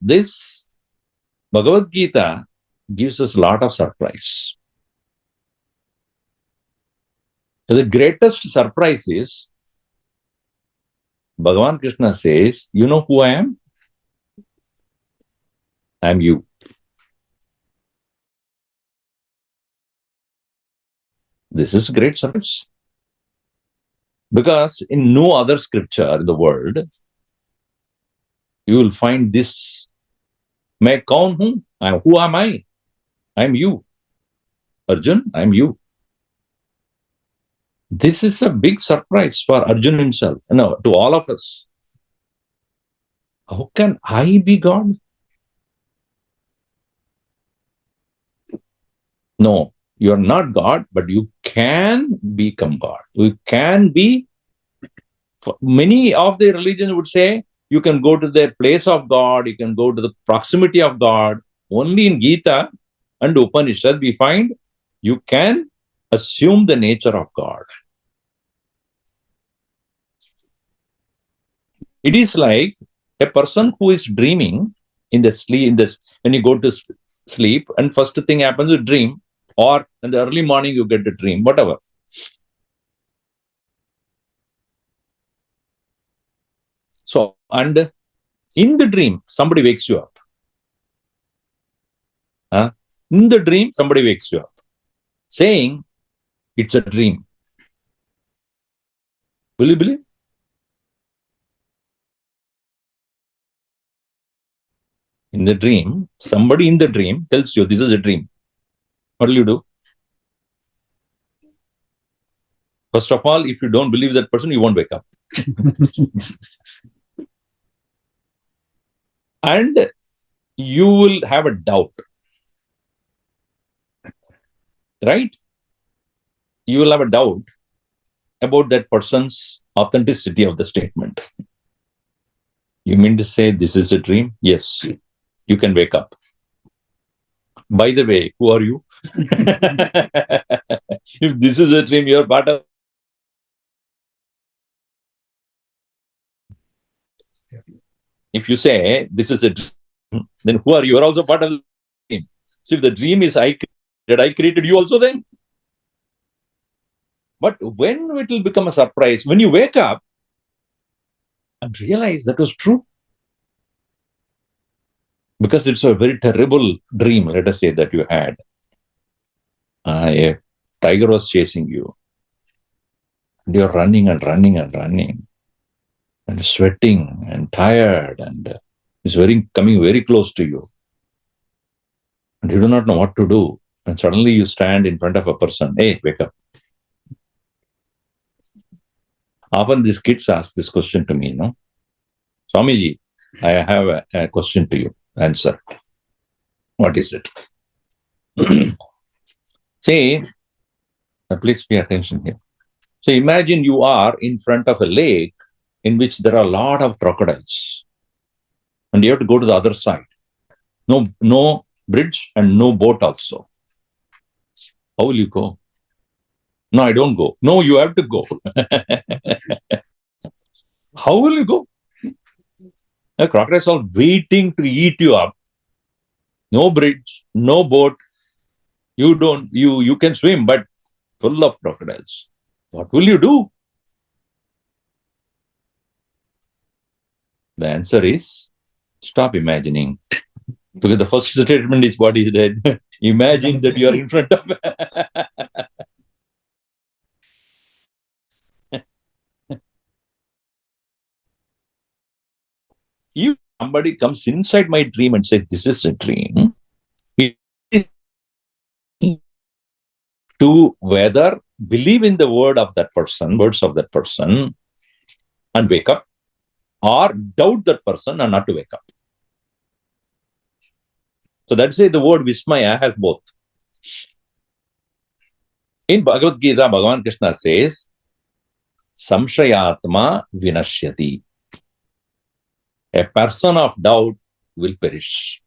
this Bhagavad-Gita gives us a lot of surprise. The greatest surprise is Bhagavan Krishna says, you know who I am? I am you. This is a great surprise. Because in no other scripture in the world, you will find this. Main kaun hu? Who am I? I am you. Arjun, I am you. This is a big surprise for Arjun himself, to all of us. How can I be God? No, you are not God, but you can become God. You can be. Many of the religions would say you can go to the place of God, you can go to the proximity of God. Only in Gita and Upanishad we find you can assume the nature of God. It is like a person who is dreaming in the sleep, when you go to sleep, and first thing happens, you dream, or in the early morning you get a dream, whatever. So, and in the dream, somebody wakes you up. In the dream, somebody wakes you up, saying it's a dream. Will you believe? In the dream, somebody in the dream tells you this is a dream. What will you do? First of all, if you don't believe that person, you won't wake up. And you will have a doubt. Right? You will have a doubt about that person's authenticity of the statement. You mean to say this is a dream? Yes. You can wake up. By the way, who are you? If this is a dream, you are part of. If you say this is a dream, then who are you? You are also part of the dream. So if the dream is I created you also then. But when it will become a surprise, when you wake up and realize that was true. Because it's a very terrible dream, let us say, that you had. A tiger was chasing you. And you're running and running and running. And sweating and tired, and it's coming very close to you. And you do not know what to do. And suddenly you stand in front of a person. Hey, wake up. Often these kids ask this question to me, no? Swamiji, I have a question to you. Answer. What is it? See, please pay attention here. So imagine you are in front of a lake in which there are a lot of crocodiles. And you have to go to the other side. No bridge and no boat also. How will you go? No, I don't go. No, you have to go. How will you go? The crocodiles are waiting to eat you up. No bridge, no boat. You can swim, but full of crocodiles. What will you do? The answer is stop imagining. Because the first statement is what is dead. Imagine that you are in front of. If somebody comes inside my dream and says, this is a dream, to whether believe in the words of that person and wake up, or doubt that person and not to wake up. So that's why the word Vismaya has both. In Bhagavad-Gita, Bhagavan Krishna says, Samshayatma vinashyati. A person of doubt will perish.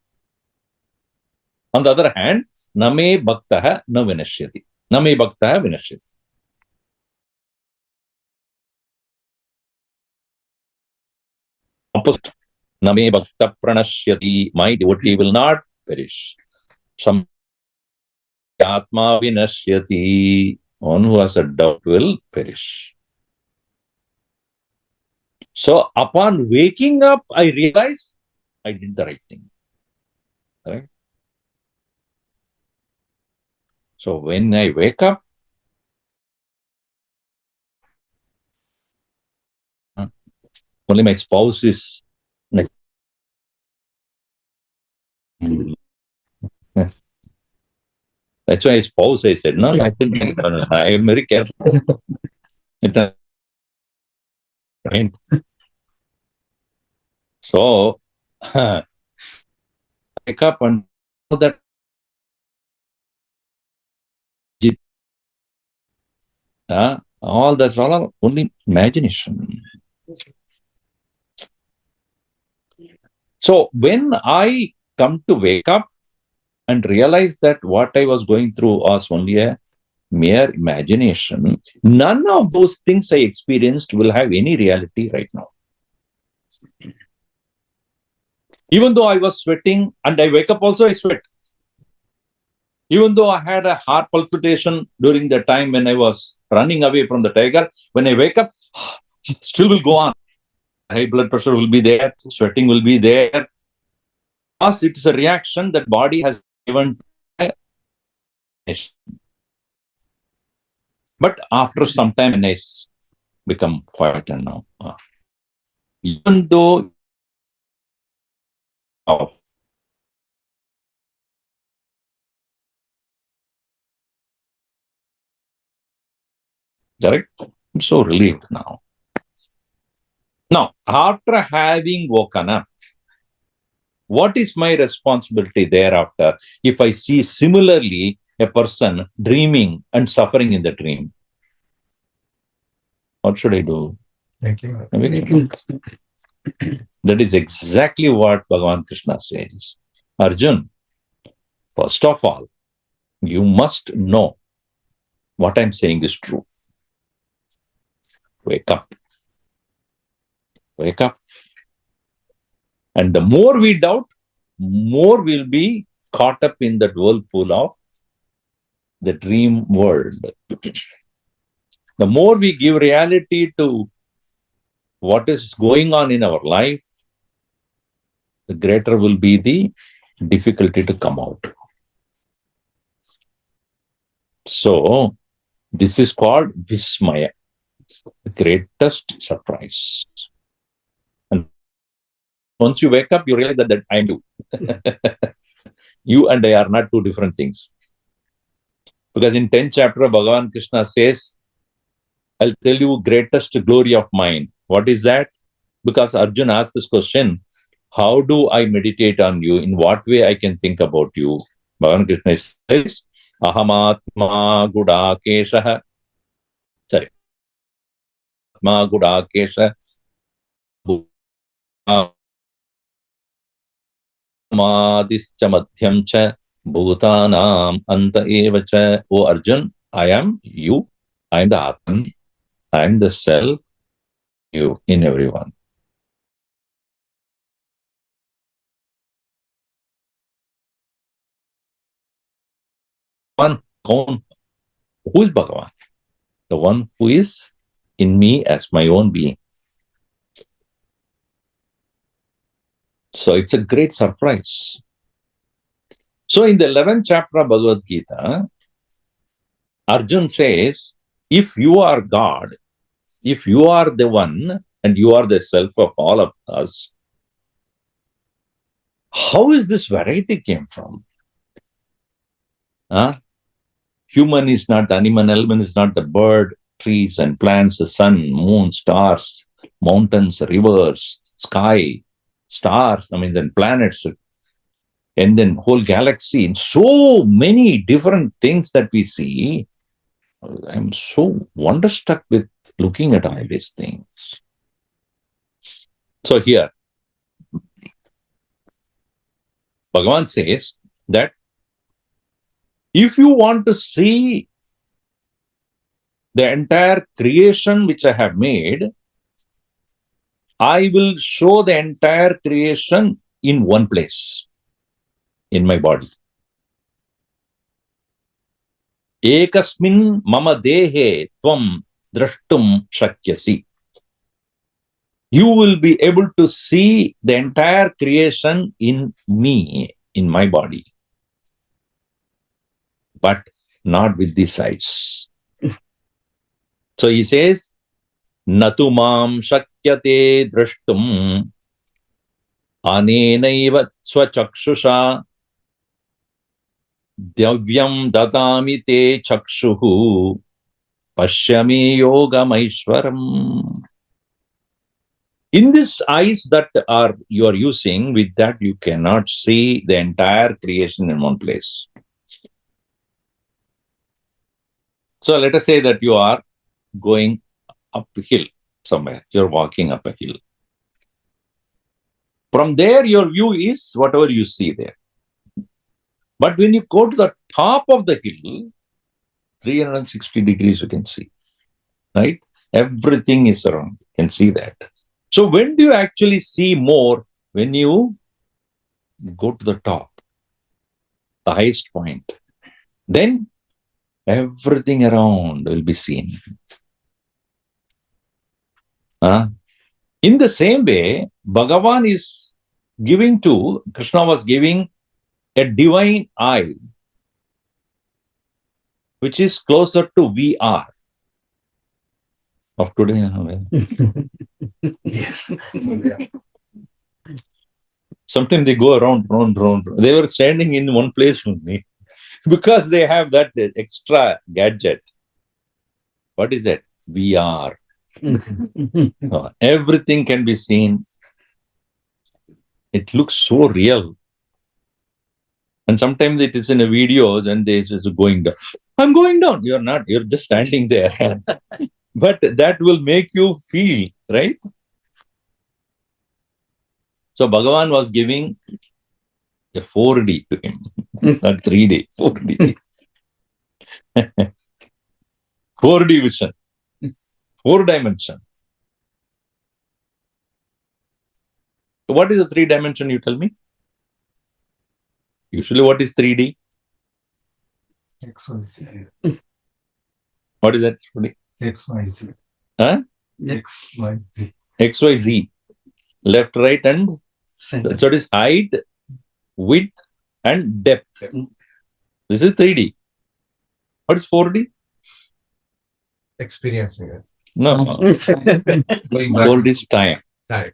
On the other hand, Name bhaktaha na vinashyati. Name bhaktaha vinashyati. Opposite. Name bhakta pranashyati. My devotee will not perish. Some atma vinashyati. One who has a doubt will perish. So upon waking up, I realized I did the right thing. Right? So when I wake up, only my spouse is next. That's why spouse, I said, no, I think I am very careful. Right? So, wake up and know that all that's all only imagination. So, when I come to wake up and realize that what I was going through was only a mere imagination, none of those things I experienced will have any reality right now. Even though I was sweating and I wake up also, I sweat. Even though I had a heart palpitation during the time when I was running away from the tiger, when I wake up, still will go on. High blood pressure will be there, sweating will be there. Because it is a reaction that body has given. But after some time, when I become quiet and now, even though correct, I'm so relieved now. Now, after having woken up, what is my responsibility thereafter if I see similarly a person dreaming and suffering in the dream? What should I do? That is exactly what Bhagavan Krishna says. Arjun, first of all, you must know what I'm saying is true. Wake up. Wake up. And the more we doubt, more we'll be caught up in that whirlpool of the dream world. The more we give reality to what is going on in our life, the greater will be the difficulty to come out. So, this is called Vismaya, the greatest surprise. And once you wake up, you realize that I am you. You and I are not two different things. Because in 10th chapter, Bhagavan Krishna says, I'll tell you greatest glory of mine. What is that? Because Arjuna asked this question, how do I meditate on you? In what way I can think about you? Bhagavan Krishna says, Ahamatma Gudakesha. Sorry. Atma Gudakesha. Madischa Madhyam cha Bhutanam Anta Eva cha. O Arjun, I am you. I am the Atman. I am the self. You in everyone. One, who is Bhagavan? The one who is in me as my own being. So it's a great surprise. So in the 11th chapter of Bhagavad-Gita, Arjun says, if you are God, if you are the one and you are the self of all of us, how is this variety came from? Human is not the animal, element is not the bird, trees and plants, the sun, moon, stars, mountains, rivers, sky, stars, then planets, and then whole galaxy, and so many different things that we see. I'm so wonderstruck with looking at all these things. So here, Bhagavan says that if you want to see the entire creation which I have made, I will show the entire creation in one place, in my body. Ekasmin mama dehe tvam drashtum shakyasi. You will be able to see the entire creation in me, in my body, but not with these eyes. So he says, Natu mam shakyate drashtum anenaiva swachakshusha Dyavyam dadami te chakshuhu pashyami yogamaishwaram. In this eyes that you are using, with that you cannot see the entire creation in one place. So let us say that you are going up a hill somewhere. You're walking up a hill. From there, your view is whatever you see there. But when you go to the top of the hill, 360 degrees you can see, right? Everything is around. You can see that. So when do you actually see more? When you go to the top, the highest point. Then everything around will be seen. In the same way, Bhagavan is giving to, Krishna was giving a divine eye, which is closer to VR of today. Sometimes they go around. They were standing in one place with me because they have that extra gadget. What is that? VR. Everything can be seen. It looks so real. And sometimes it is in a videos and they just going down. I'm going down. You're not. You're just standing there. But that will make you feel, right? So Bhagavan was giving a 4D to him, not 3D, 4D. 4D vision, 4 dimension. So what is the 3 dimension, you tell me? Usually what is 3D? XYZ. What is that? XYZ. Huh? XYZ. XYZ. Left, right, and Center. so it is height, width, and depth. This is 3D. What is 4D? Experiencing it. No. 4D is time. Time.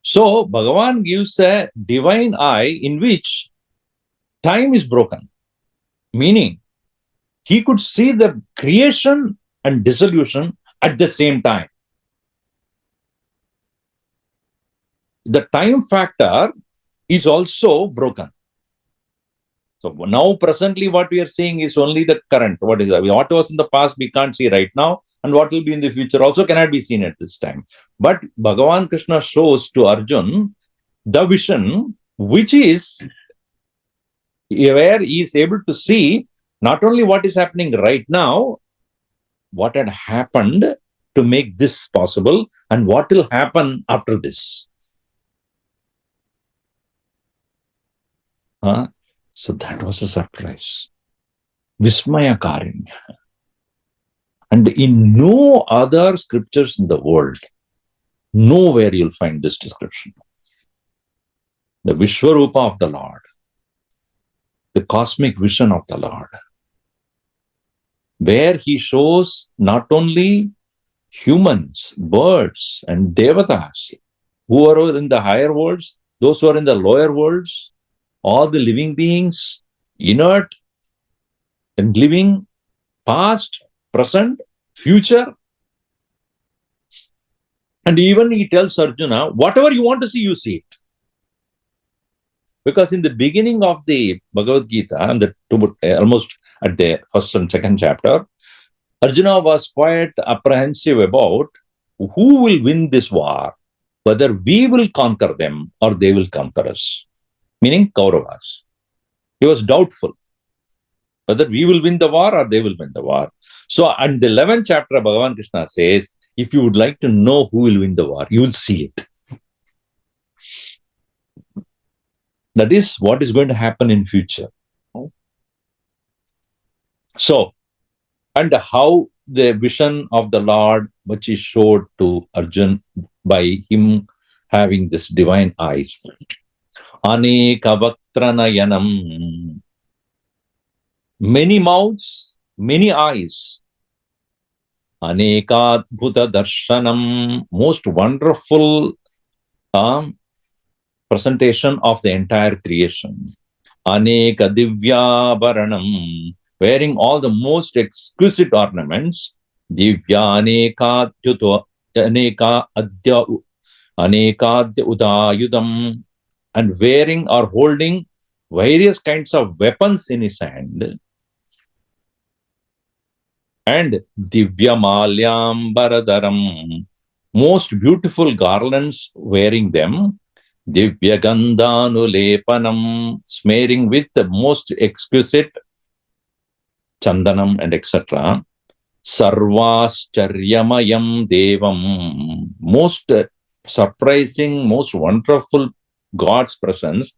So Bhagavan gives a divine eye in which time is broken. Meaning, he could see the creation and dissolution at the same time. The time factor is also broken. So now presently what we are seeing is only the current. What was in the past we can't see right now, and what will be in the future also cannot be seen at this time. But Bhagavan Krishna shows to Arjun the vision which is where he is able to see not only what is happening right now, what had happened to make this possible and what will happen after this. So that was a surprise. Vismaya-kaarinyai. And in no other scriptures in the world, nowhere you'll find this description. The Vishwarupa of the Lord, the cosmic vision of the Lord, where he shows not only humans, birds, and devatas, who are in the higher worlds, those who are in the lower worlds, all the living beings, inert and living, past, present, future. And even he tells Arjuna, whatever you want to see, you see it. Because in the beginning of the Bhagavad-Gita, and almost at the first and second chapter, Arjuna was quite apprehensive about who will win this war, whether we will conquer them or they will conquer us. Meaning Kauravas. He was doubtful whether we will win the war or they will win the war. So, in the 11th chapter, Bhagavan Krishna says, if you would like to know who will win the war, you will see it. That is what is going to happen in future. So, and how the vision of the Lord, which is showed to Arjun by him having this divine eyes. Anekavatranayanam. Many mouths, many eyes. Anekadbhuta darshanam. Most wonderful presentation of the entire creation. Aneka divyabharanam. Wearing all the most exquisite ornaments. Divya aneka adya anekadya udayudam. And wearing or holding various kinds of weapons in his hand. And Divyamalyam Baradaram, most beautiful garlands wearing them. Divyagandhanulepanam, smearing with the most exquisite chandanam and etc. Sarvascharyamayam Devam, most surprising, most wonderful God's presence.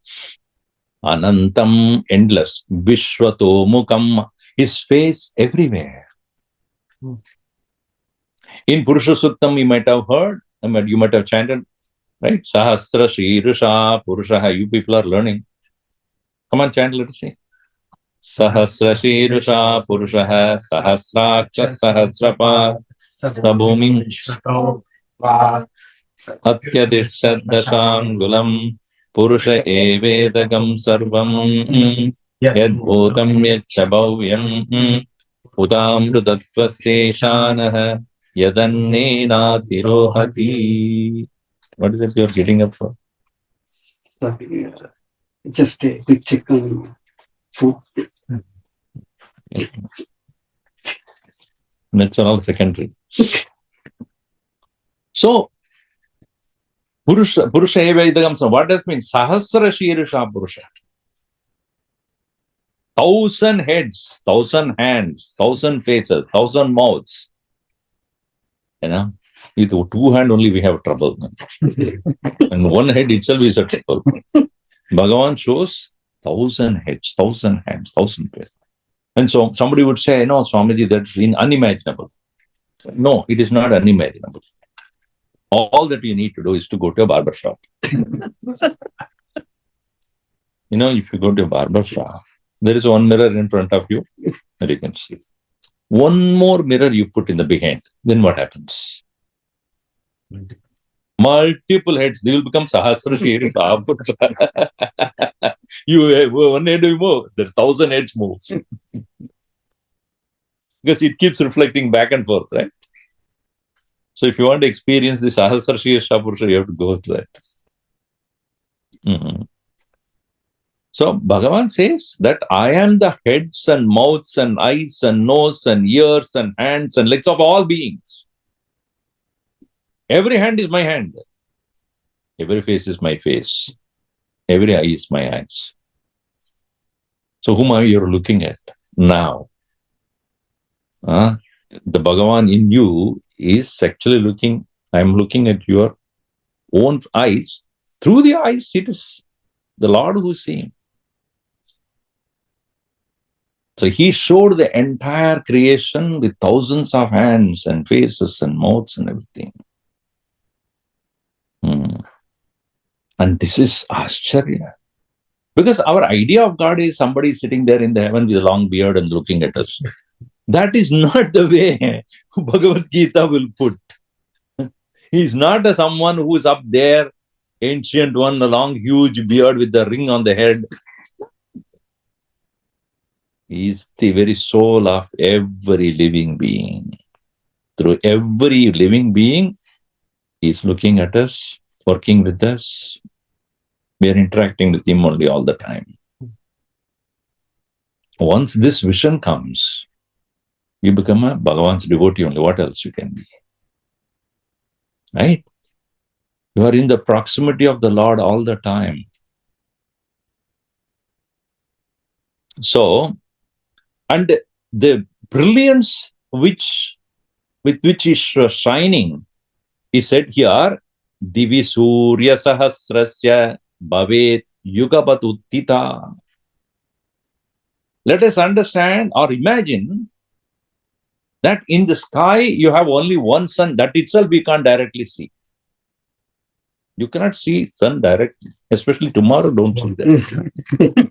Anantam, endless. Vishwatomukam, his face everywhere. In Purusha Suttam, you might have heard, you might have chanted, right? Sahasra Shirusha Purusha. You people are learning. Come on, chant, let us see. Sahasra Shirusha Purusha Sahasraksha Sahasrapa Sabhumim Atyadishadasham Gulam Purusha Evedagam Sarvam Yadbhutam Yachabhavyam Udamrudatvaseshanah Yadannenatirohati. What is it you are getting up for? Sorry, just a quick check on food. That's all secondary. So, Purusha Evedagam, what does it mean? Sahasra Shirusha Purusha. 1,000 heads, 1,000 hands, 1,000 faces, 1,000 mouths. With 2 hands only we have trouble. And 1 head itself is a trouble. Bhagavan shows 1,000 heads, 1,000 hands, 1,000 faces. And so somebody would say, no, Swamiji, that's unimaginable. No, it is not unimaginable. All that you need to do is to go to a barber shop. If you go to a barber shop, there is one mirror in front of you that you can see. One more mirror you put in the behind. Then what happens? Multiple heads. They will become Sahasra Shiri. You have 1 head you move. There's 1,000 heads move. Because it keeps reflecting back and forth, right? So if you want to experience the Sahasra Shiri Purusha, you have to go to that. So Bhagavan says that I am the heads and mouths and eyes and nose and ears and hands and legs of all beings. Every hand is my hand. Every face is my face. Every eye is my eyes. So whom are you looking at now? The Bhagavan in you is actually looking, I'm looking at your own eyes. Through the eyes, it is the Lord who is seeing. So he showed the entire creation with thousands of hands and faces and mouths and everything. And this is Ascharya. Because our idea of God is somebody sitting there in the heaven with a long beard and looking at us. That is not the way Bhagavad-Gita will put. He is not someone who is up there, ancient one, a long huge beard with the ring on the head. He is the very soul of every living being. Through every living being, he is looking at us, working with us. We are interacting with him only all the time. Once this vision comes, you become a Bhagavan's devotee only. What else you can be? Right? You are in the proximity of the Lord all the time. So, and the brilliance which with which is shining. He said here, Divi Surya Sahasrasya Bhavet Yugapat Uttita. Let us understand or imagine that in the sky you have only one sun. That itself we can't directly see. You cannot see sun directly, especially tomorrow. Don't see that.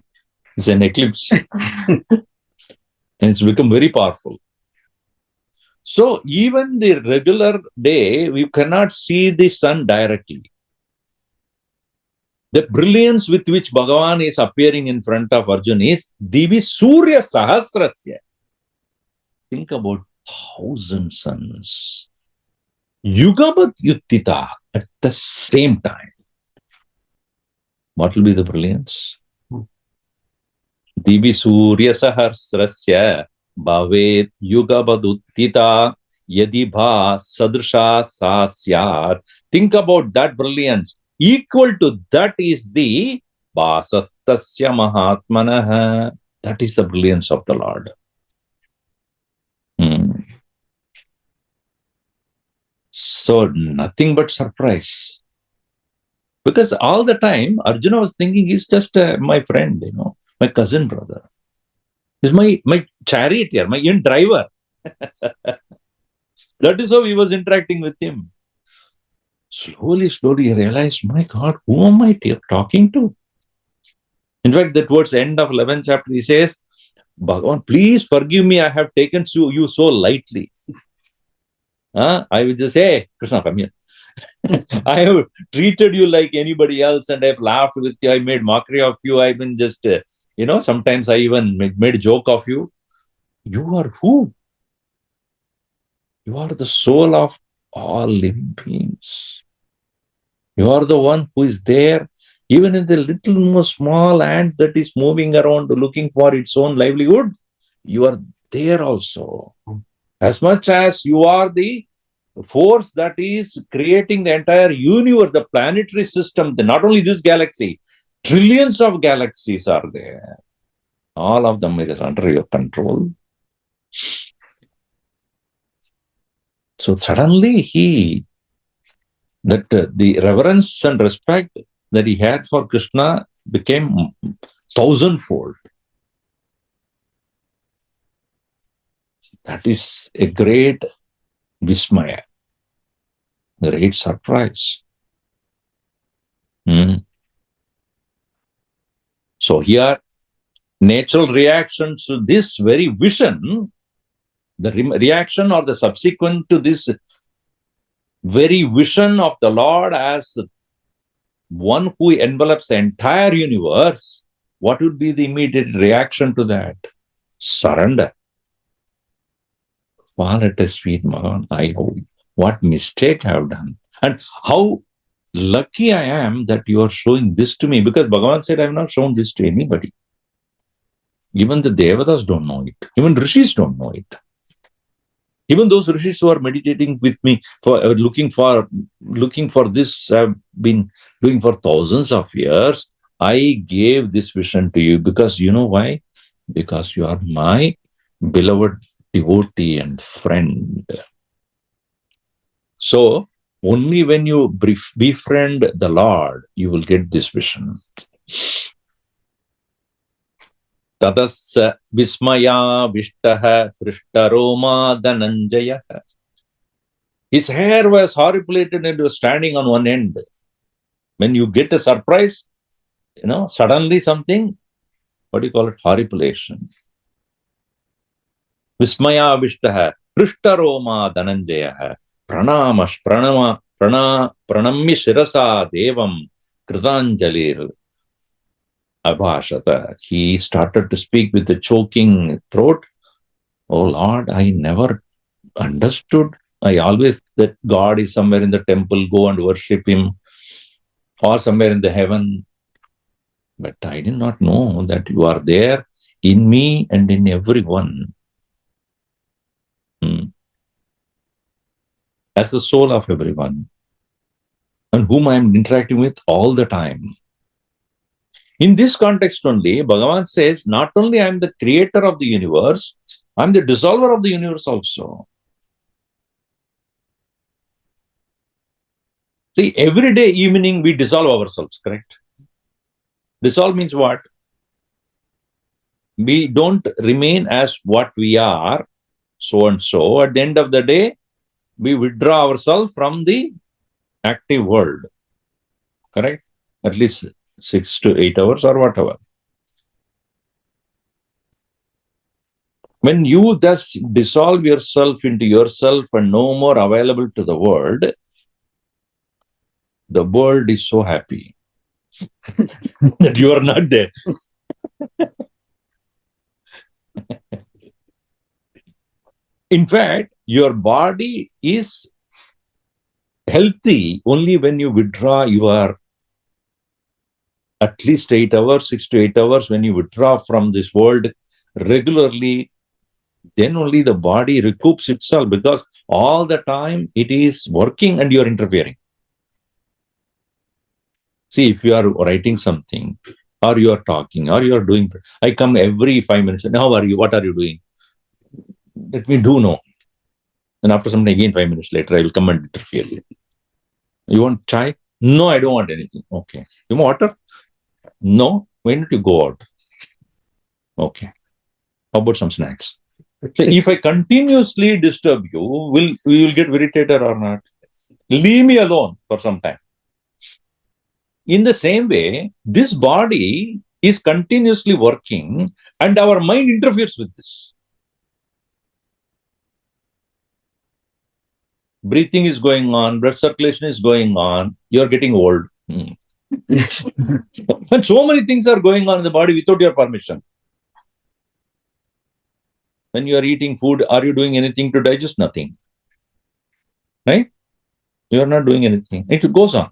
It's an eclipse, and it's become very powerful. So even the regular day, we cannot see the sun directly. The brilliance with which Bhagavan is appearing in front of Arjuna is Divi Surya Sahasrasya. Think about 1,000 suns. Yugabat Yuttita at the same time. What will be the brilliance? Divi Surya Sahasrasya Bhavet Yugabat Uttita Yadi Bha Sadrisha Sasyat. Think about that brilliance. Equal to that is the Vasastasya Mahatmanaha. That is the brilliance of the Lord. So nothing but surprise. Because all the time Arjuna was thinking he's just my friend, my cousin brother. He's my charioteer, my driver. That is how he was interacting with him. Slowly he realized, my God, who am I talking to? In fact, towards the end of 11th chapter, he says, Bhagavan, please forgive me, I have taken you so lightly. I will just say, hey, Krishna, come here. I have treated you like anybody else and I've laughed with you. I made mockery of you. I've been just, sometimes I even made a joke of you. You are who? You are the soul of all living beings. You are the one who is there, even in the little most small ant that is moving around looking for its own livelihood. You are there also. As much as you are the force that is creating the entire universe, the planetary system, not only this galaxy, trillions of galaxies are there. All of them is under your control. So suddenly the reverence and respect that he had for Krishna became 1,000-fold. That is a great Vismaya, great surprise. So here, natural reactions to this very vision, the reaction or the subsequent to this very vision of the Lord as one who envelops the entire universe, what would be the immediate reaction to that? Surrender. What a sweet man. What mistake I have done. And how lucky I am that you are showing this to me, because Bhagavan said, I have not shown this to anybody. Even the Devatas don't know it. Even Rishis don't know it. Even those Rishis who are meditating with me, for looking for this, have been doing for thousands of years. I gave this vision to you because you know why? Because you are my beloved devotee and friend. So only when you befriend the Lord, you will get this vision. Tadasya Vismaya-vishtaha Krishtaroma Dhananjaya. His hair was horripilated and was standing on one end. When you get a surprise, suddenly something, what do you call it? Horripilation. Vismaya-vishtaha Krishtaroma Dhananjaya. Pranamya Shirasa Devam Kritanjalir. Abhashata. He started to speak with a choking throat. Oh Lord, I never understood. I always that God is somewhere in the temple, go and worship him, or somewhere in the heaven. But I did not know that you are there in me and in everyone. As the soul of everyone, and whom I am interacting with all the time. In this context only, Bhagavan says, not only I am the creator of the universe, I am the dissolver of the universe also. See, every day evening we dissolve ourselves, correct? Dissolve means what? We don't remain as what we are, so and so. At the end of the day, we withdraw ourselves from the active world, correct? At least 6 to 8 hours or whatever. When you thus dissolve yourself into yourself and no more available to the world is so happy that you are not there. In fact, your body is healthy only when you withdraw your at least 8 hours, 6 to 8 hours, when you withdraw from this world regularly, then only the body recoups itself, because all the time it is working and you are interfering. See, if you are writing something or you are talking or you are doing, I come every 5 minutes. How are you? What are you doing? Let me do no. And after some time, again 5 minutes later, I will come and interfere. You want chai? No, I don't want anything. Okay. You want water? No. Why don't you go out? Okay. How about some snacks? So if I continuously disturb you, will get irritated or not? Leave me alone for some time. In the same way, this body is continuously working and our mind interferes with this. Breathing is going on, blood circulation is going on, you are getting old. And so many things are going on in the body without your permission. When you are eating food, are you doing anything to digest? Nothing. Right? You are not doing anything. It goes on.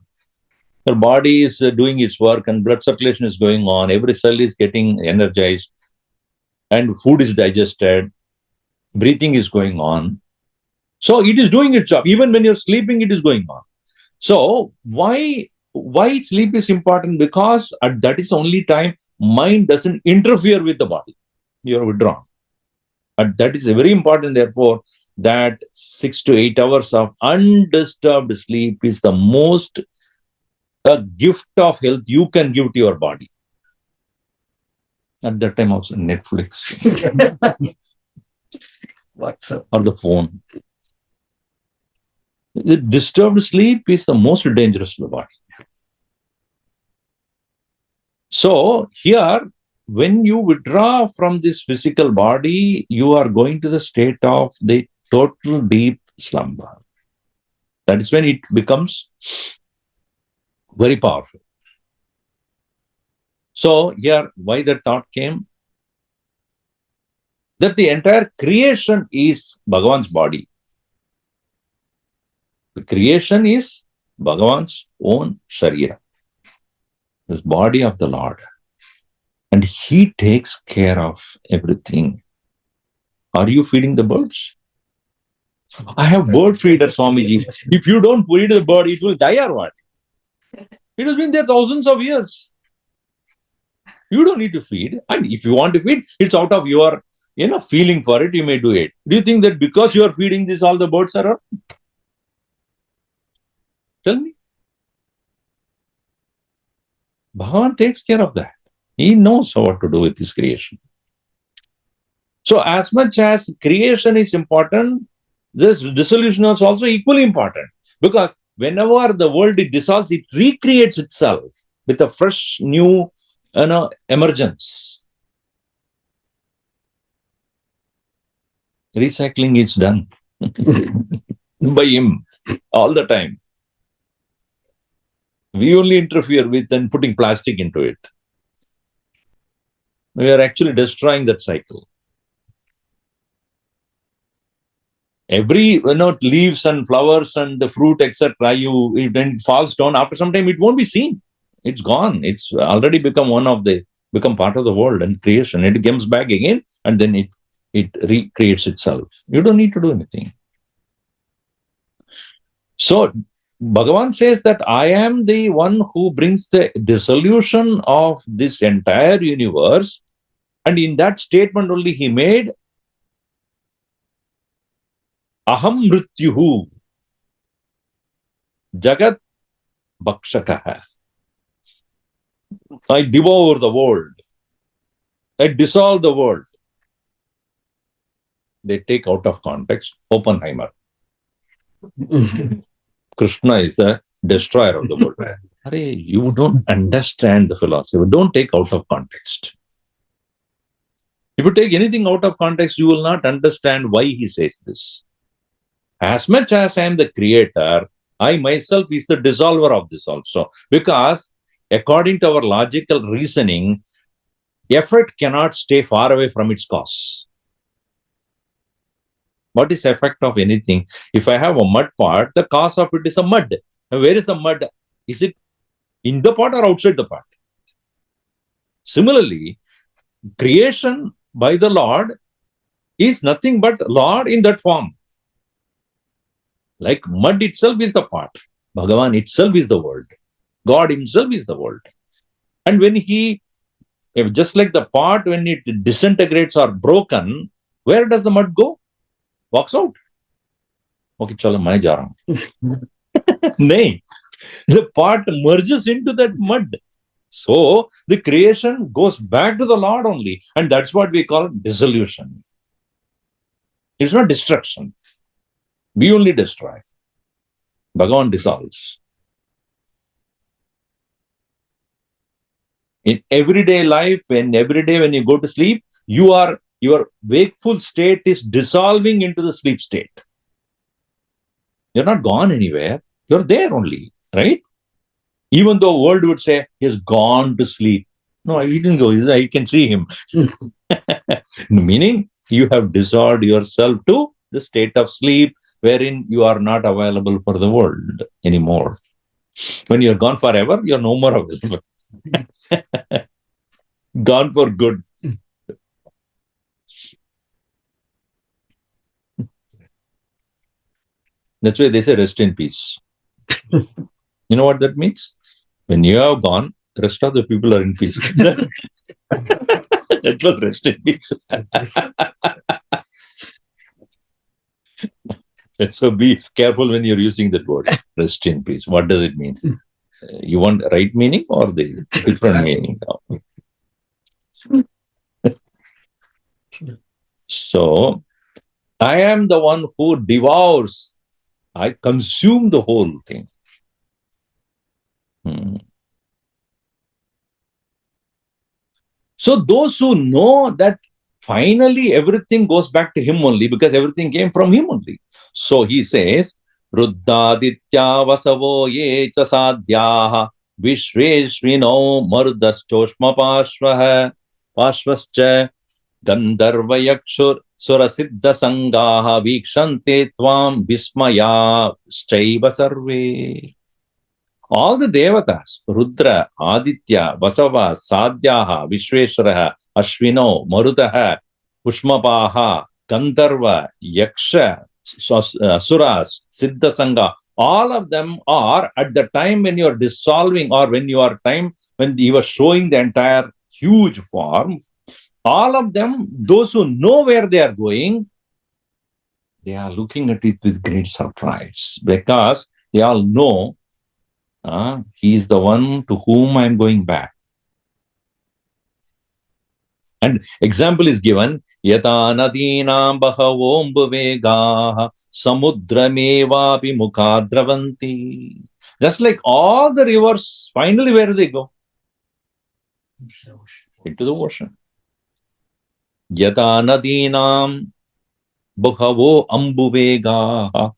Your body is doing its work and blood circulation is going on. Every cell is getting energized and food is digested. Breathing is going on. So it is doing its job. Even when you're sleeping, it is going on. So why sleep is important? Because that is the only time mind doesn't interfere with the body. You are withdrawn. And that is very important, therefore, that 6 to 8 hours of undisturbed sleep is the most gift of health you can give to your body. At that time also Netflix. WhatsApp. Or the phone. The disturbed sleep is the most dangerous to the body. So here, when you withdraw from this physical body, you are going to the state of the total deep slumber. That is when it becomes very powerful. So here, why that thought came? That the entire creation is Bhagavan's body. The creation is Bhagavan's own Sharira, this body of the Lord. And he takes care of everything. Are you feeding the birds? I have bird feeder, Swamiji. If you don't feed the bird, it will die or what? It has been there thousands of years. You don't need to feed. And if you want to feed, it's out of your feeling for it, you may do it. Do you think that because you are feeding this, all the birds are up? Tell me. Bhagavan takes care of that. He knows what to do with his creation. So as much as creation is important, this dissolution is also equally important. Because whenever the world dissolves, it recreates itself with a fresh new emergence. Recycling is done by him all the time. We only interfere with and putting plastic into it. We are actually destroying that cycle. Every leaves and flowers and the fruit, etc., when it falls down, after some time it won't be seen. It's gone. It's already become part of the world and creation. It comes back again and then it recreates itself. You don't need to do anything. So Bhagavan says that I am the one who brings the dissolution of this entire universe. And in that statement only he made Aham Mrityuhu. Jagat Bhakshakaha. I devour the world. I dissolve the world. They take out of context Oppenheimer. Krishna is the destroyer of the world. Arey, you don't understand the philosophy. Don't take out of context. If you take anything out of context, you will not understand why he says this. As much as I am the creator, I myself is the dissolver of this also. Because according to our logical reasoning, effort cannot stay far away from its cause. What is the effect of anything? If I have a mud pot, the cause of it is a mud. And where is the mud? Is it in the pot or outside the pot? Similarly, creation by the Lord is nothing but Lord in that form. Like mud itself is the pot. Bhagavan itself is the world. God himself is the world. And when just like the pot, when it disintegrates or broken, where does the mud go? Walks out. Okay, chalo, main ja raha hu. Nahin. The pot merges into that mud. So the creation goes back to the Lord only. And that's what we call dissolution. It's not destruction. We only destroy. Bhagavan dissolves. In everyday life, every day when you go to sleep, your wakeful state is dissolving into the sleep state. You're not gone anywhere. You're there only, right? Even though the world would say, he has gone to sleep. No, he didn't go. I can see him. Meaning, you have dissolved yourself to the state of sleep, wherein you are not available for the world anymore. When you're gone forever, you're no more available. Gone for good. That's why they say rest in peace. You know what that means? When you have gone, the rest of the people are in peace. That's what rest in peace. So be careful when you're using that word, rest in peace. What does it mean? You want right meaning or the different meaning? So, I am the one who devours. I consume the whole thing. So, those who know that finally everything goes back to him only, because everything came from him only. So, he says, Ruddhaditya vasavo ye cha sadhyaha vishveshvino marudaschoshma pashvascha Gandharvayakshur surasiddha sangaha vikshante tvam vismaya shaiva sarve. All the devatas, Rudra, Aditya, Vasava, Sadhyaha, Vishveshwaraha, Ashvino, Marudaha, Pushmapaha, Gandharva, Yaksha, Suras, Siddha Sangha, all of them are at the time when you are dissolving, or when you are showing the entire huge form. All of them, those who know where they are going, they are looking at it with great surprise, because they all know he is the one to whom I am going back. And example is given, Yata nadinam bahavom bhuvegaha samudramevapi mukhadravanti. Just like all the rivers, finally where do they go? Into the ocean. Yata nadinam bahavo ambuvega.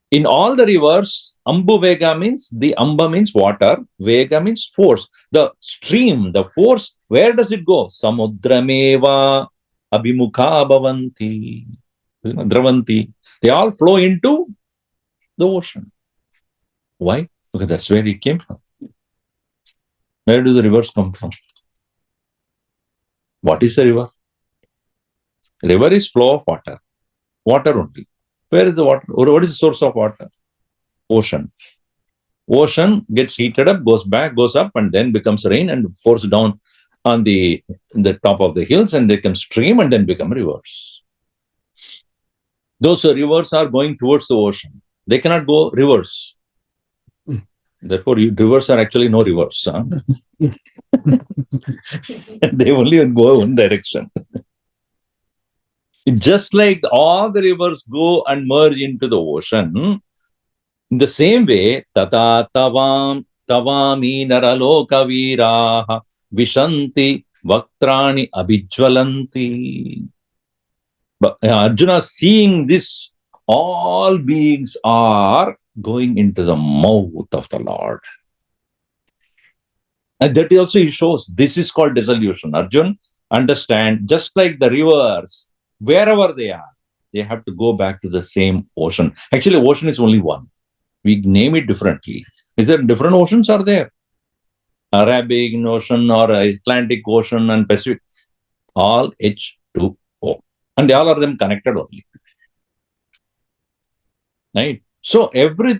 In all the rivers, ambuvega means, the amba means water, vega means force. The stream, the force, where does it go? Samudrameva abhimukha bhavanti. Dravanti. They all flow into the ocean. Why? Because that's where it came from. Where do the rivers come from? What is the river? River is flow of water. Water only. Where is the water? What is the source of water? Ocean. Ocean gets heated up, goes back, goes up, and then becomes rain and pours down on the top of the hills, and they become stream and then become rivers. Those rivers are going towards the ocean. They cannot go reverse. Therefore, rivers are actually no rivers. Huh? They only go one direction. Just like all the rivers go and merge into the ocean, in the same way, tata tavami naraloka viraha vishanti vaktrani abhijvalanti. But Arjuna, seeing this, all beings are going into the mouth of the Lord. And that also he shows this is called dissolution. Arjuna, understand, just like the rivers, wherever they are, they have to go back to the same ocean. Actually, ocean is only one. We name it differently. Is there different oceans are there? Arabic Ocean or Atlantic Ocean and Pacific, all H2O. And they all are them connected only. Right? So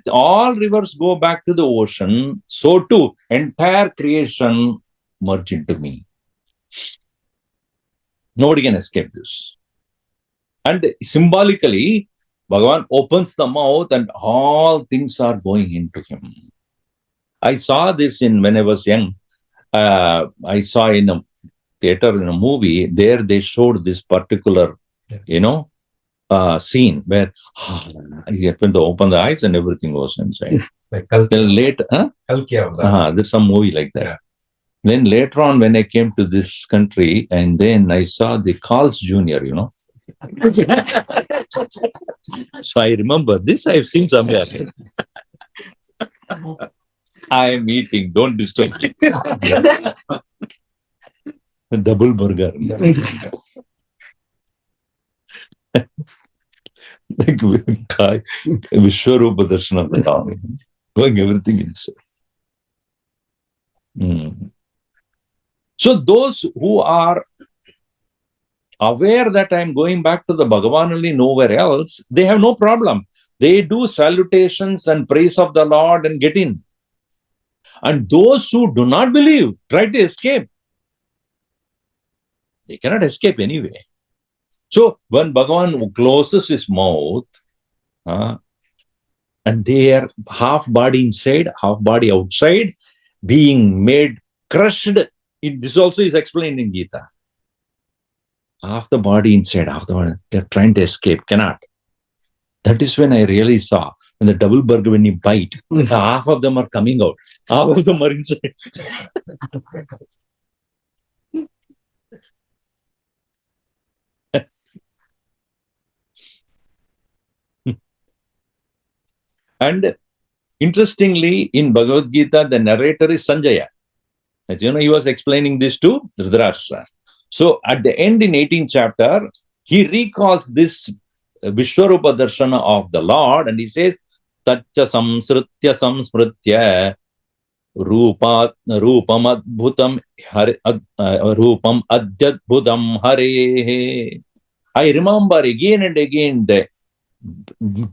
all rivers go back to the ocean. So too, entire creation merge into me. Nobody can escape this. And symbolically, Bhagavan opens the mouth and all things are going into him. I saw this when I was young. I saw in a theater, in a movie, there they showed this particular, scene where you happen to open the eyes and everything was inside. Like Then later, there's some movie like that. Yeah. Then later on, when I came to this country, and then I saw the Carl's Jr., So I remember this I've seen somewhere. I am eating, don't disturb me. A double burger. Like Vishwarupa Darshan of the Lord. Going everything inside. So those who are aware that I am going back to the Bhagavan only, nowhere else, they have no problem. They do salutations and praise of the Lord and get in. And those who do not believe, try to escape. They cannot escape anyway. So when Bhagavan closes his mouth, and they are half body inside, half body outside, being made crushed. This also is explained in Gita. Half the body inside, half the body, they're trying to escape, cannot. That is when I really saw, when the double burger, when you bite, half of them are coming out, half of them are inside. And interestingly, in Bhagavad-Gita, the narrator is Sanjaya. As you know, he was explaining this to Dhritarashtra. So at the end in 18th chapter, he recalls this Vishwarupa Darshana of the Lord and he says, Tacha samsritya samsmritya rupam adbhutam rupam adyadbhutam hare. I remember again and again the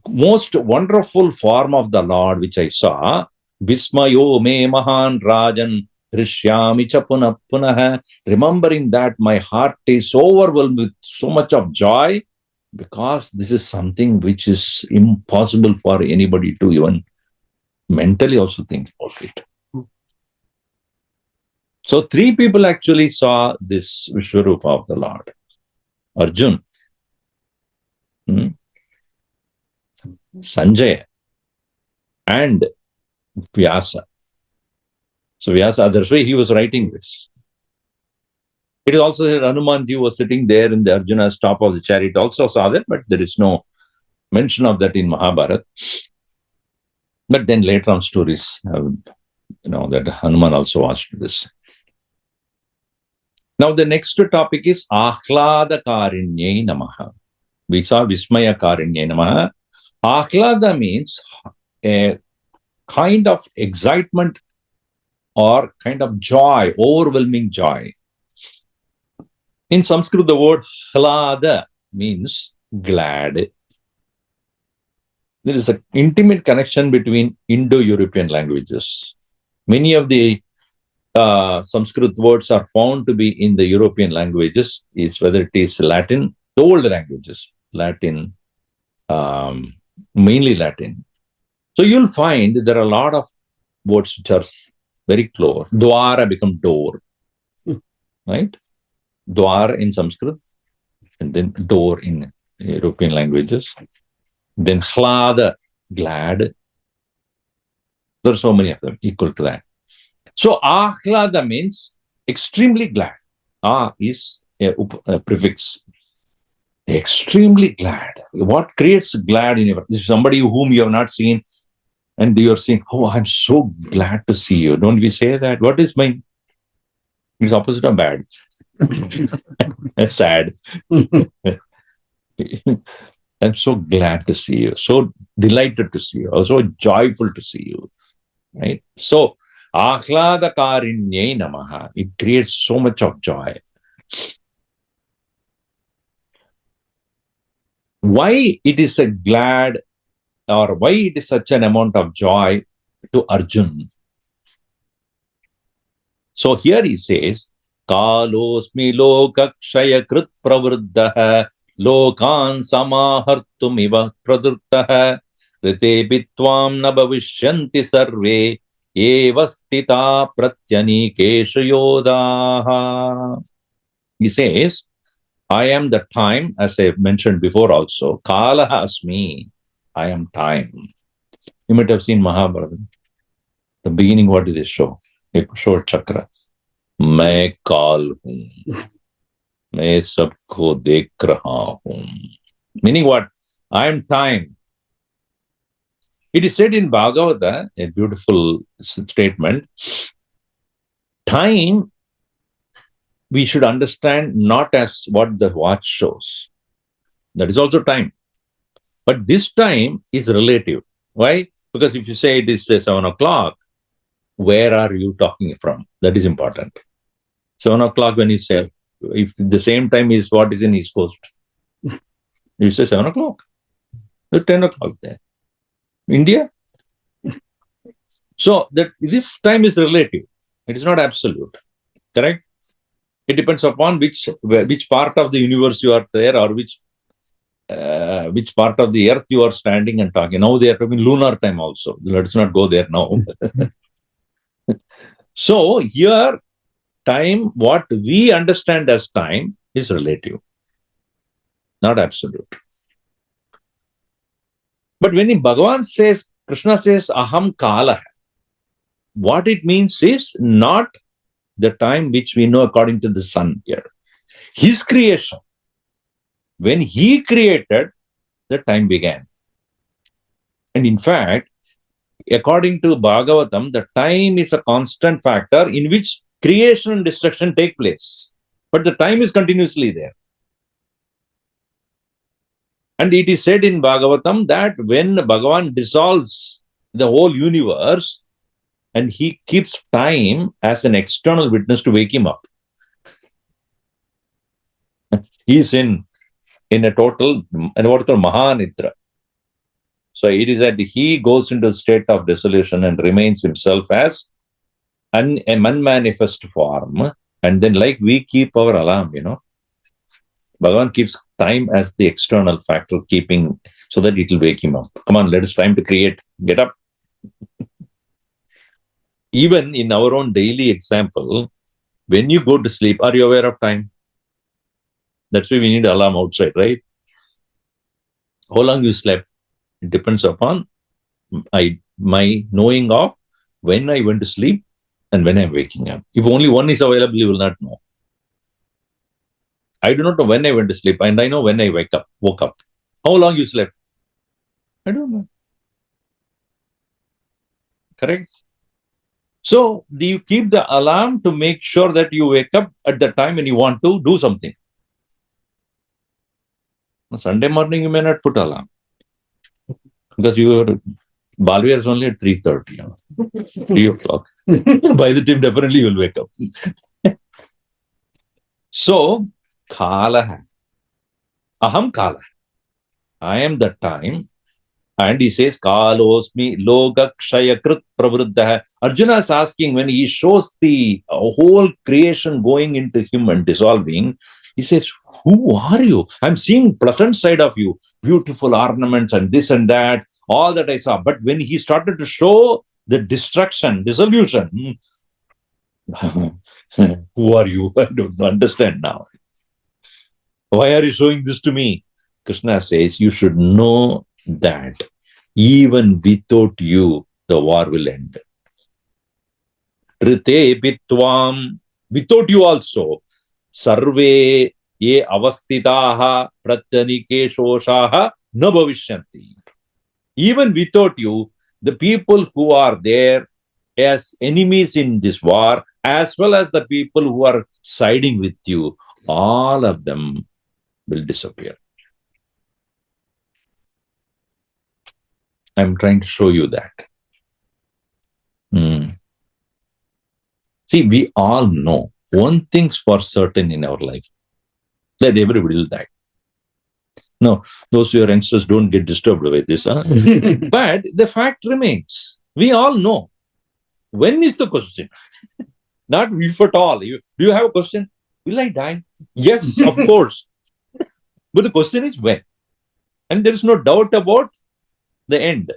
most wonderful form of the Lord which I saw. Vismayo me mahan rajan rishyami cha punah punah. Remembering that, my heart is overwhelmed with so much of joy, because this is something which is impossible for anybody to even mentally also think about it. So 3 people actually saw this Vishwarupa of the Lord. Arjun, Sanjaya, and Vyasa. So Vyasa, that's why he was writing this. It is also that Hanumanji was sitting there in the Arjuna's top of the chariot, also saw that, but there is no mention of that in Mahabharata. But then later on stories have, that Hanuman also watched this. Now the next topic is Aahlaada-kaarinyai Namah. We saw Vismaya-kaarinyai Namah. Aahlaada means a kind of excitement or kind of joy, overwhelming joy. In Sanskrit, the word Aahlaada means glad. There is an intimate connection between Indo-European languages. Many of the Sanskrit words are found to be in the European languages, whether it is Latin, the old languages, Latin, mainly Latin. So you'll find there are a lot of words which are very close. Dwara become door. Right? Dwar in Sanskrit, and then door in European languages. Then Aahlaada, glad. There are so many of them equal to that. So Aahlaada means extremely glad. Is a prefix. Extremely glad. What creates glad in you? Somebody whom you have not seen, and you are saying, "Oh, I'm so glad to see you." Don't we say that? What is my? It's opposite of bad. Sad. I'm so glad to see you. So delighted to see you. Also joyful to see you. Right? So Aahlaada-kaarinyai Namah. It creates so much of joy. Why it is a glad, or why it is such an amount of joy to Arjun? So here he says, Kalosmi lokakshaya krit pravruddha lokan samahartum iva pradruttah rite bitvam na bhavishyanti sarve evastita pratyanikesha yodaha. He says, I am the time, as I mentioned before also, Kala asmi, I am time. You might have seen Mahabharata. The beginning, what did they show? They showed chakra. मैं काल हूं, मैं सबको देख रहा हूं. Meaning what? I am time. It is said in Bhagavad-Gita, a beautiful statement. Time, we should understand not as what the watch shows. That is also time. But this time is relative. Why? Because if you say it is 7 o'clock, where are you talking from? That is important. 7 o'clock when you say, if the same time is what is in East Coast, you say 7 o'clock. It's 10 o'clock there. India? So that this time is relative. It is not absolute. Correct? It depends upon which part of the universe you are there, or which part of the earth you are standing and talking. Now they are talking lunar time also. Let's not go there now. So here, time, what we understand as time, is relative, not absolute. But when Bhagavan says, Krishna says, Aham Kala, what it means is not the time which we know according to the sun here. His creation. When he created, the time began. And in fact, according to Bhagavatam, the time is a constant factor in which creation and destruction take place. But the time is continuously there. And it is said in Bhagavatam that when Bhagavan dissolves the whole universe, and he keeps time as an external witness to wake him up. He is in a total, and what is called Mahanidra. So it is that he goes into a state of dissolution and remains himself as an unmanifest form. And then like we keep our alarm, Bhagavan keeps time as the external factor, keeping so that it will wake him up. Come on, let us time to create. Get up. Even in our own daily example, when you go to sleep, are you aware of time? That's why we need alarm outside, right? How long you slept? It depends upon my knowing of when I went to sleep and when I'm waking up. If only one is available, you will not know. I do not know when I went to sleep, and I know when I woke up. How long you slept? I don't know. Correct? So you keep the alarm to make sure that you wake up at the time when you want to do something. On Sunday morning, you may not put alarm because your Balwir is only at 3:30, 3 o'clock. By the time, definitely you will wake up. So, Kala. Aham Kala. I am the time. And he says, Kalosmi lokakshaya krit pravruddha. Arjuna is asking, when he shows the whole creation going into him and dissolving, he says, who are you? I'm seeing pleasant side of you, beautiful ornaments and this and that, all that I saw. But when he started to show the destruction, dissolution. Who are you? I don't understand now. Why are you showing this to me? Krishna says, you should know that even without you, the war will end. Trite pitvam, without you also, sarve ye avastitaha pratyanikeshoshaha na bhavishyanti. Even without you, the people who are there as enemies in this war, as well as the people who are siding with you, all of them will disappear. I'm trying to show you that. See, we all know one thing's for certain in our life, that everybody will die. No, those who are youngsters don't get disturbed by this. Huh? But the fact remains. We all know. When is the question? Not if at all. Do you have a question? Will I die? Yes, of course. But the question is when. And there is no doubt about the end.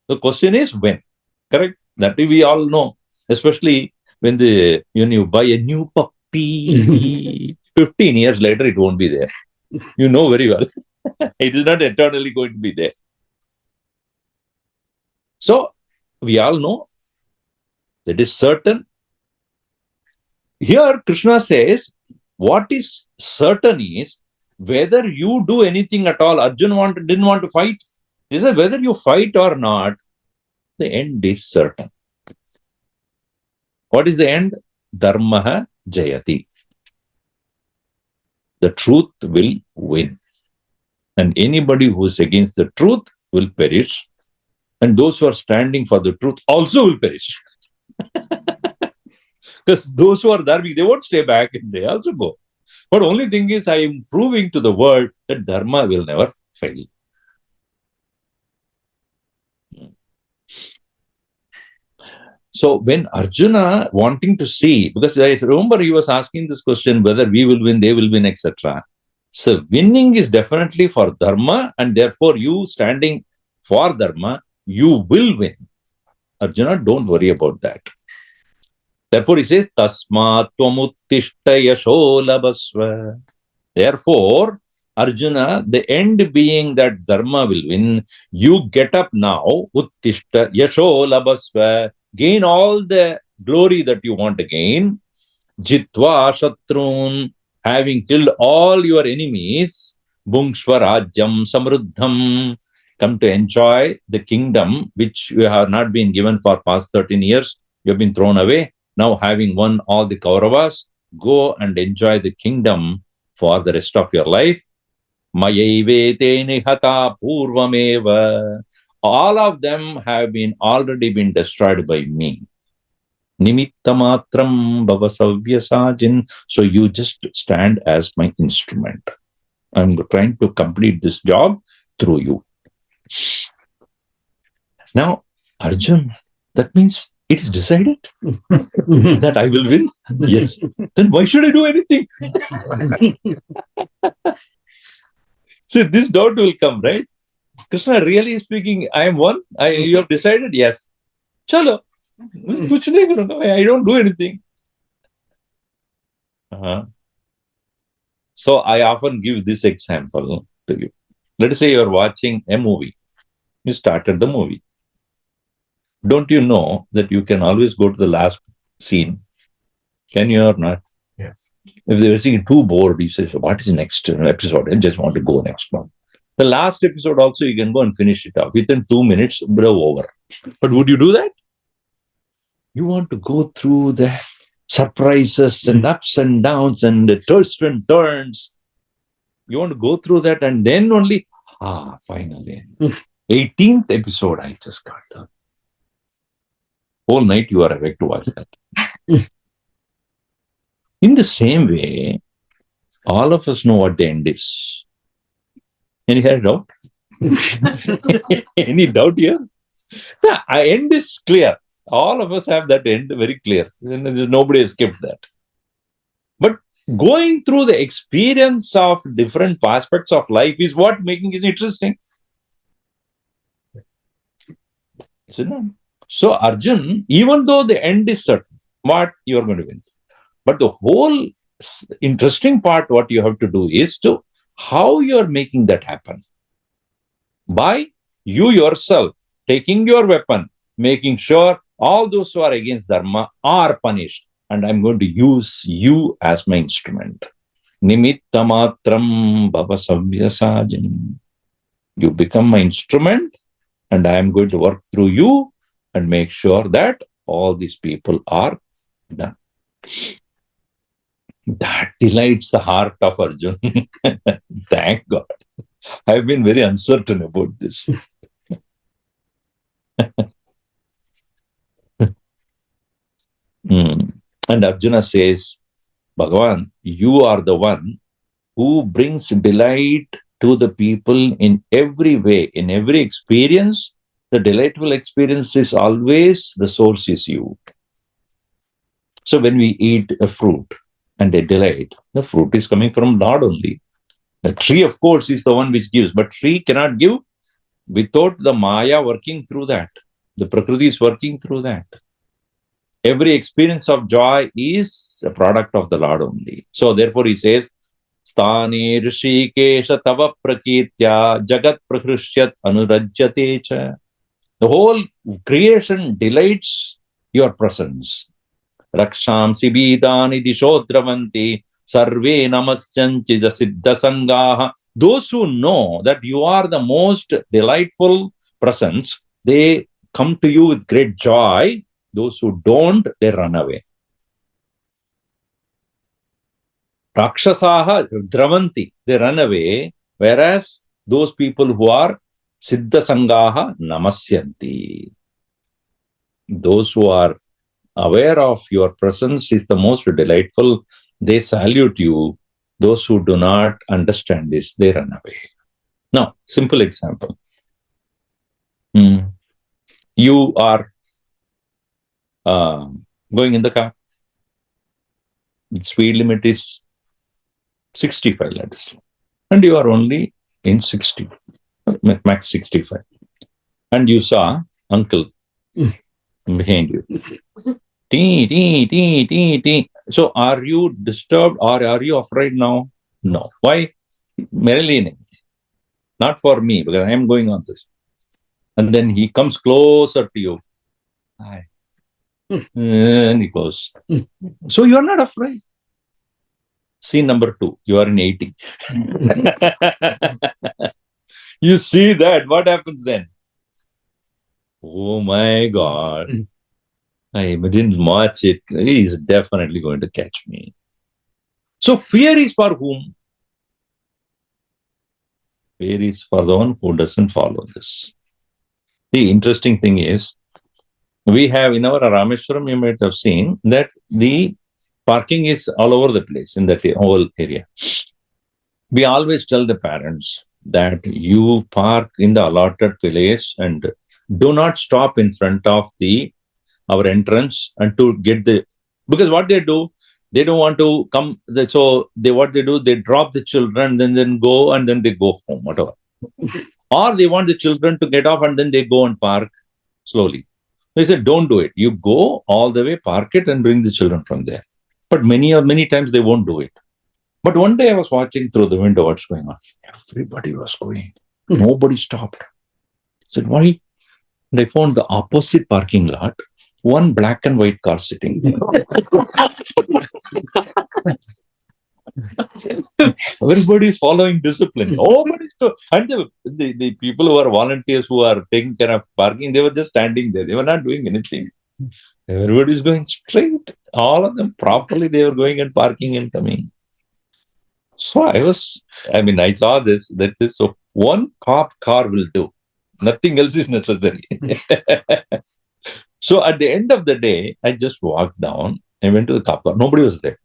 The question is when. Correct? That we all know. Especially when you buy a new puppy, 15 years later it won't be there. You know very well. It is not eternally going to be there. So, we all know that is certain. Here, Krishna says, what is certain is whether you do anything at all. Arjuna didn't want to fight. He said, whether you fight or not, the end is certain. What is the end? Dharmaha Jayati. The truth will win. And anybody who is against the truth will perish. And those who are standing for the truth also will perish. Because those who are there, they won't stay back and they also go. But only thing is, I am proving to the world that Dharma will never fail. So when Arjuna wanting to see, because I remember he was asking this question, whether we will win, they will win, etc. So winning is definitely for Dharma, and therefore you standing for Dharma, you will win. Arjuna, don't worry about that. Therefore he says, Tasmat tvamuttishta yasho labasva. Therefore, Arjuna, the end being that Dharma will win, you get up now, uttishta yasho labasva, gain all the glory that you want to gain, jitva shatrun, having killed all your enemies, bhungshva rajyam samruddham, come to enjoy the kingdom which you have not been given for past 13 years, you have been thrown away. Now having won all the Kauravas, go and enjoy the kingdom for the rest of your life. Mayaive te nihata purvameva. All of them have already been destroyed by me. Nimittamatram bhavasavya. So you just stand as my instrument. I'm trying to complete this job through you. Now, Arjun, that means it is decided that I will win. Yes. Then why should I do anything? See, this doubt will come, right? Krishna really speaking, I am one. You have decided? Yes. Chalo. I don't do anything. So I often give this example to you. Let us say you are watching a movie. You started the movie. Don't you know that you can always go to the last scene? Can you or not? Yes. If they were seeing too bored, you say, so what is the next episode? I just want to go next one. The last episode also, you can go and finish it up. Within 2 minutes, over. But would you do that? You want to go through the surprises and ups and downs and the twists and turns. You want to go through that and then only, finally. 18th episode, I just got done. Whole night you are awake to watch that. In the same way, all of us know what the end is. Any doubt? Any doubt here? The end is clear. All of us have that end very clear. Nobody escapes that. But going through the experience of different aspects of life is what making it interesting. Isn't it? So Arjun, even though the end is certain, what you are going to win. But the whole interesting part, what you have to do is to how you are making that happen. By you yourself taking your weapon, making sure all those who are against Dharma are punished. And I'm going to use you as my instrument. Nimittamatram bhava savyasajam. You become my instrument, and I am going to work through you and make sure that all these people are done. That delights the heart of Arjun. Thank God. I've been very uncertain about this. And Arjuna says, Bhagavan, you are the one who brings delight to the people in every way, in every experience. The delightful experience is always the source is you. So when we eat a fruit and a delight, the fruit is coming from God only. The tree, of course, is the one which gives, but tree cannot give without the Maya working through that. The Prakriti is working through that. Every experience of joy is a product of the Lord only. So therefore he says, Sthani Rishikesha Tava Prakitya Jagat Prakrishyat Anurajyate Cha. The whole creation delights your presence. Rakshamsi Bidani Dishodravanti Sarve Namaschanchi Siddha Sangaha. Those who know that you are the most delightful presence, they come to you with great joy. Those who don't, they run away. Rakshasaha Dravanti, they run away, whereas those people who are Siddha Sangaha Namasyanti. Those who are aware of your presence is the most delightful. They salute you. Those who do not understand this, they run away. Now, simple example. You are going in the car. The speed limit is 65, let us say. And you are only in 60, max 65. And you saw uncle behind you. Tee, tee, tee, tee, tee. So are you disturbed or are you afraid now? No. Why? Merely, not for me, because I am going on this. And then he comes closer to you. Hi. And he goes. So you are not afraid. Scene number 2, you are in 80. You see that, what happens then? Oh my God. I didn't watch it. He is definitely going to catch me. So fear is for whom? Fear is for the one who doesn't follow this. The interesting thing is, we have in our Rameshwaram, you might have seen that the parking is all over the place in that whole area. We always tell the parents that you park in the allotted place and do not stop in front of our entrance and to get because what they do, they don't want to come. So what they do, they drop the children, then go and then they go home, whatever. Or they want the children to get off and then they go and park slowly. They said, don't do it. You go all the way, park it and bring the children from there. But many times they won't do it. But one day I was watching through the window what's going on. Everybody was going. Nobody stopped. I said, why? And I found the opposite parking lot, one black and white car sitting. Everybody is following discipline. Nobody and the people who are volunteers who are taking care of parking, they were just standing there. They were not doing anything. Everybody is going straight. All of them properly, they were going and parking and coming. So I saw this, so one cop car will do. Nothing else is necessary. So at the end of the day, I just walked down. I went to the cop car. Nobody was there.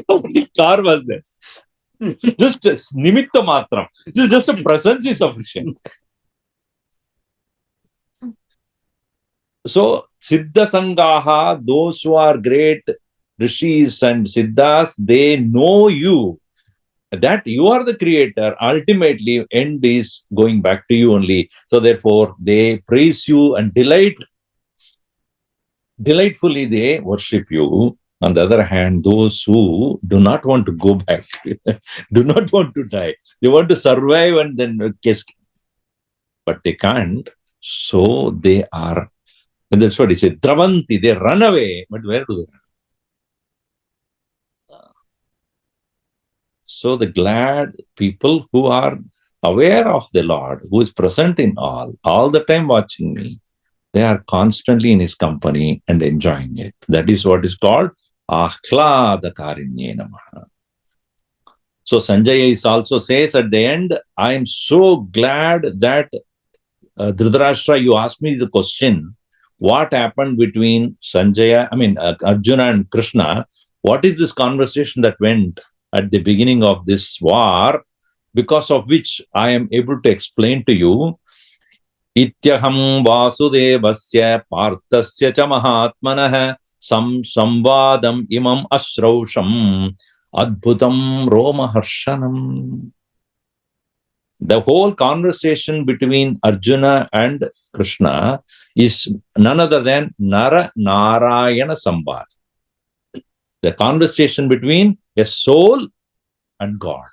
Only car was there. Just nimitta matram. Just a presence is sufficient. So Siddha Sangaha, those who are great rishis and siddhas, they know you. that you are the creator. Ultimately, end is going back to you only. So therefore, they praise you and delightfully they worship you. On the other hand, those who do not want to go back, do not want to die, they want to survive and then kiss, but they can't. So they are, and that's what he said, Dravanti, they run away, but where do they run? So the glad people who are aware of the Lord, who is present in all the time watching me, they are constantly in his company and enjoying it. That is what is called Aahlaada-kaarinyai Namah. So Sanjaya is also says at the end, I am so glad that Dhritarashtra, you asked me the question, what happened between Arjuna and Krishna? What is this conversation that went at the beginning of this war, because of which I am able to explain to you, Ityaham Vasudevasya Parthasya cha Mahatmanah Samvadam imam ashrausham adbhutam romaharshanam. The whole conversation between Arjuna and Krishna is none other than Nara Narayana Samvad. The conversation between a soul and God.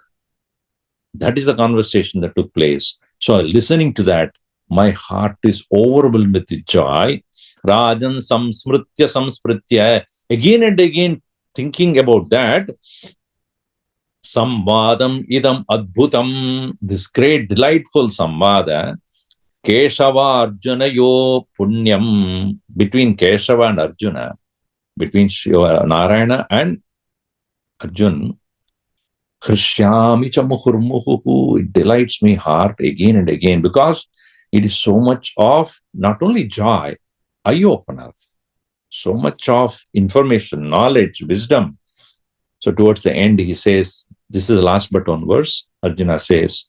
That is the conversation that took place. So listening to that, my heart is overwhelmed with joy. Rajan samsmritya. Again and again thinking about that. Samvadam idam adbhutam. This great delightful samvada. Keshava Arjuna yo punyam. Between Keshava and Arjuna. Between Narayana and Arjuna. Krishyami cha muhurmuhu. It delights me heart again and again, because it is so much of not only joy, eye-opener, so much of information, knowledge, wisdom. So towards the end, he says, this is the last but one verse. Arjuna says,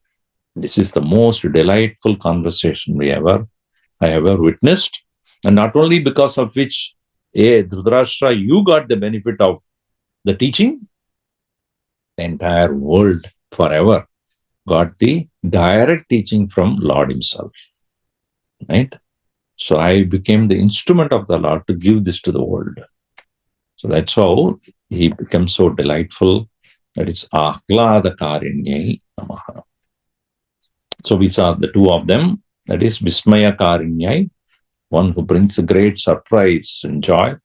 this is the most delightful conversation I ever witnessed. And not only because of which, Dhritarashtra, you got the benefit of the teaching, the entire world forever got the direct teaching from Lord himself. Right? So I became the instrument of the Lord to give this to the world. So that's how he becomes so delightful. That is Aahlaada-kaarinyai Namah. So we saw the two of them. That is Vismaya-kaarinyai, one who brings a great surprise and joy.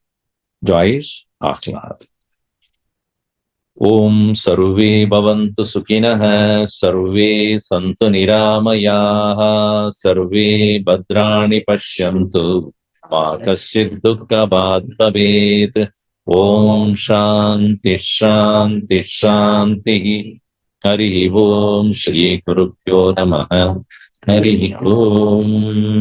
Joy is Aahlaada. Om Sarve Bhavantu Sukhinah, Sarve Santu Niramayaha, Sarve Bhadrani Pashyantu, Ma Kasyid Dukkha Bhag Bhavet. Om Shanti Shanti Shanti. Hari Om Shri Gurubhyo Namah. Hari Om.